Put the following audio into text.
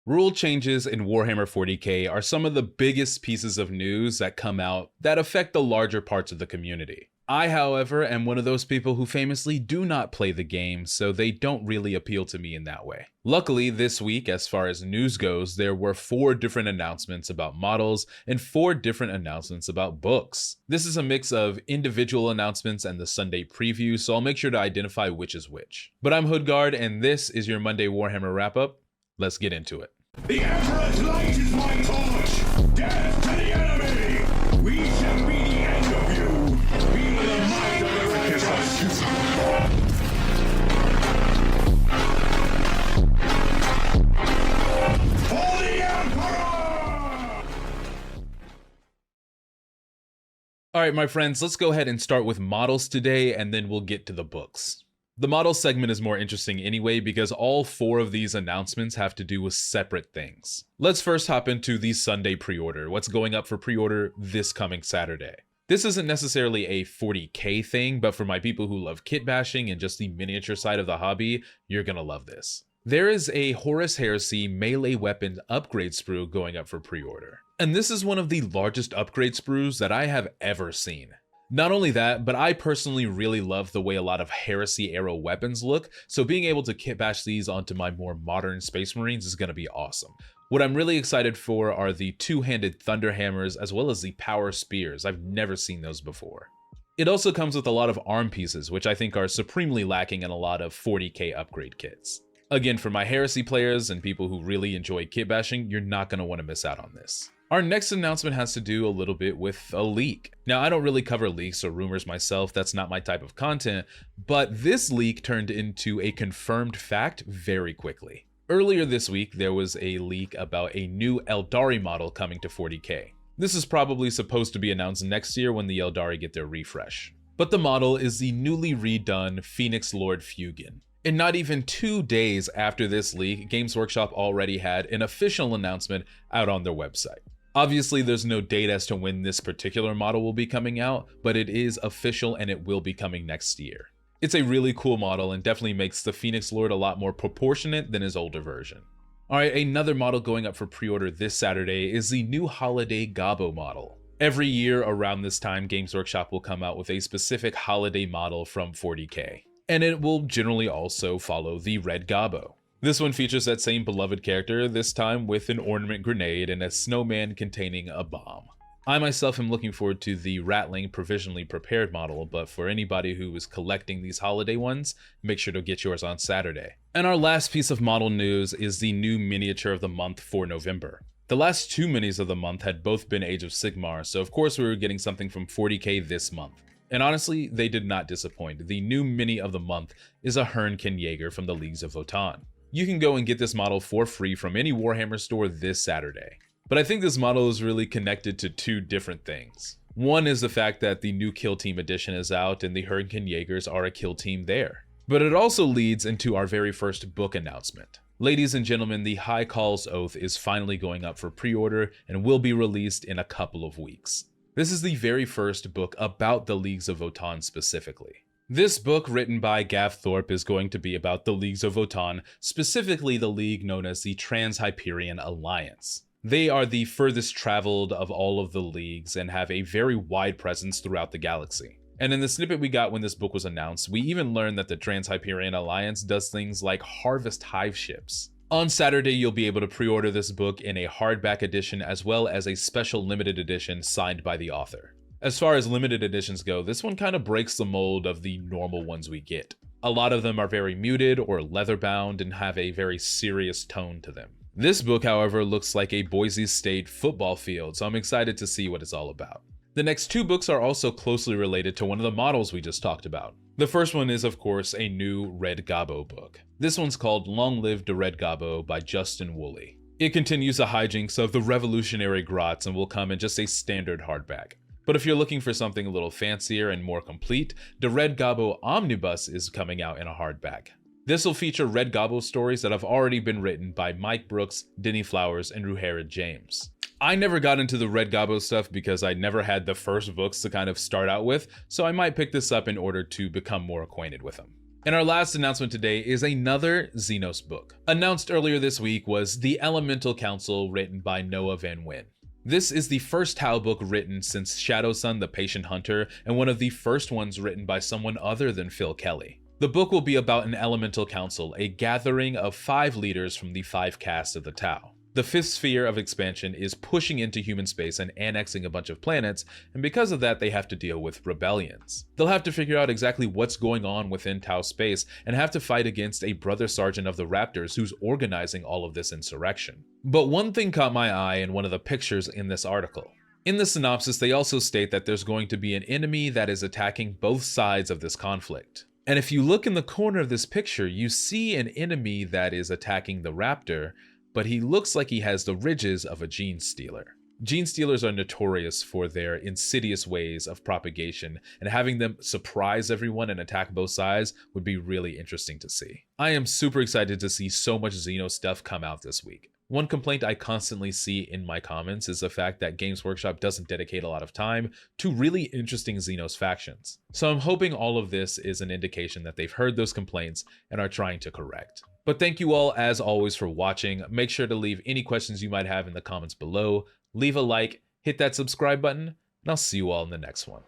Rule changes in Warhammer 40k are some of the biggest pieces of news that come out that affect the larger parts of the community. I, however, am one of those people who famously do not play the game, so they don't really appeal to me in that way. Luckily, this week, as far as news goes, there were 4 different announcements about models and 4 different announcements about books. This is a mix of individual announcements and the Sunday preview, so I'll make sure to identify which is which. But I'm HoodGuard, and this is your Monday Warhammer wrap-up. Let's get into it. The Emperor's light is my torch! Death to the enemy! We shall be the end of you! Feel the might of the righteous! For the Emperor! Alright my friends, let's go ahead and start with models today, and then we'll get to the books. The model segment is more interesting anyway because all 4 of these announcements have to do with separate things. Let's first hop into the Sunday pre-order, what's going up for pre-order this coming Saturday. This isn't necessarily a 40k thing, but for my people who love kit bashing and just the miniature side of the hobby, you're gonna love this. There is a Horus Heresy melee weapon upgrade sprue going up for pre-order. And this is one of the largest upgrade sprues that I have ever seen. Not only that, but I personally really love the way a lot of Heresy arrow weapons look, so being able to kit bash these onto my more modern Space Marines is going to be awesome. What I'm really excited for are the 2-handed Thunder Hammers as well as the Power Spears. I've never seen those before. It also comes with a lot of arm pieces, which I think are supremely lacking in a lot of 40k upgrade kits. Again, for my Heresy players and people who really enjoy kit bashing, you're not going to want to miss out on this. Our next announcement has to do a little bit with a leak. Now, I don't really cover leaks or rumors myself, that's not my type of content, but this leak turned into a confirmed fact very quickly. Earlier this week, there was a leak about a new Eldari model coming to 40k. This is probably supposed to be announced next year when the Eldari get their refresh. But the model is the newly redone Phoenix Lord Fugan. And not even 2 days after this leak, Games Workshop already had an official announcement out on their website. Obviously, there's no date as to when this particular model will be coming out, but it is official and it will be coming next year. It's a really cool model and definitely makes the Phoenix Lord a lot more proportionate than his older version. Alright, another model going up for pre-order this Saturday is the new Holiday Gobbo model. Every year around this time, Games Workshop will come out with a specific holiday model from 40k. And it will generally also follow the Red Gobbo. This one features that same beloved character, this time with an ornament grenade and a snowman containing a bomb. I myself am looking forward to the Ratling provisionally prepared model, but for anybody who is collecting these holiday ones, make sure to get yours on Saturday. And our last piece of model news is the new miniature of the month for November. The last 2 minis of the month had both been Age of Sigmar, so of course we were getting something from 40k this month. And honestly, they did not disappoint. The new mini of the month is a Hernkin Jaeger from the Leagues of Votann. You can go and get this model for free from any Warhammer store this Saturday. But I think this model is really connected to 2 different things. One is the fact that the new Kill Team edition is out and the Hernkin Jaegers are a kill team there. But it also leads into our very first book announcement. Ladies and gentlemen, the High Call's Oath is finally going up for pre-order and will be released in a couple of weeks. This is the very first book about the Leagues of Votann specifically. This book, written by Gav Thorpe, is going to be about the Leagues of Votann, specifically the league known as the Trans-Hyperion Alliance. They are the furthest traveled of all of the leagues and have a very wide presence throughout the galaxy. And in the snippet we got when this book was announced, we even learned that the Trans-Hyperion Alliance does things like harvest hive ships. On Saturday, you'll be able to pre-order this book in a hardback edition as well as a special limited edition signed by the author. As far as limited editions go, this one kind of breaks the mold of the normal ones we get. A lot of them are very muted or leather bound and have a very serious tone to them. This book, however, looks like a Boise State football field, so I'm excited to see what it's all about. The next 2 books are also closely related to one of the models we just talked about. The first one is, of course, a new Red Gobbo book. This one's called Long Live the Red Gobbo by Justin Woolley. It continues the hijinks of the Revolutionary Grots and will come in just a standard hardback. But if you're looking for something a little fancier and more complete, the Red Gobbo Omnibus is coming out in a hardback. This will feature Red Gobbo stories that have already been written by Mike Brooks, Denny Flowers, and Ruherod James. I never got into the Red Gobbo stuff because I never had the first books to kind of start out with, so I might pick this up in order to become more acquainted with them. And our last announcement today is another Xenos book. Announced earlier this week was The Elemental Council, written by Noah Van Wyn. This is the first Tau book written since Shadowsun the Patient Hunter, and one of the first ones written by someone other than Phil Kelly. The book will be about an Elemental Council, a gathering of 5 leaders from the 5 castes of the Tau. The 5th sphere of expansion is pushing into human space and annexing a bunch of planets, and because of that they have to deal with rebellions. They'll have to figure out exactly what's going on within Tau space, and have to fight against a brother sergeant of the Raptors who's organizing all of this insurrection. But one thing caught my eye in one of the pictures in this article. In the synopsis, they also state that there's going to be an enemy that is attacking both sides of this conflict. And if you look in the corner of this picture, you see an enemy that is attacking the Raptor, but he looks like he has the ridges of a gene stealer. Gene stealers are notorious for their insidious ways of propagation, and having them surprise everyone and attack both sides would be really interesting to see. I am super excited to see so much Xeno stuff come out this week. One complaint I constantly see in my comments is the fact that Games Workshop doesn't dedicate a lot of time to really interesting Xenos factions. So I'm hoping all of this is an indication that they've heard those complaints and are trying to correct. But thank you all as always for watching. Make sure to leave any questions you might have in the comments below. Leave a like, hit that subscribe button, and I'll see you all in the next one.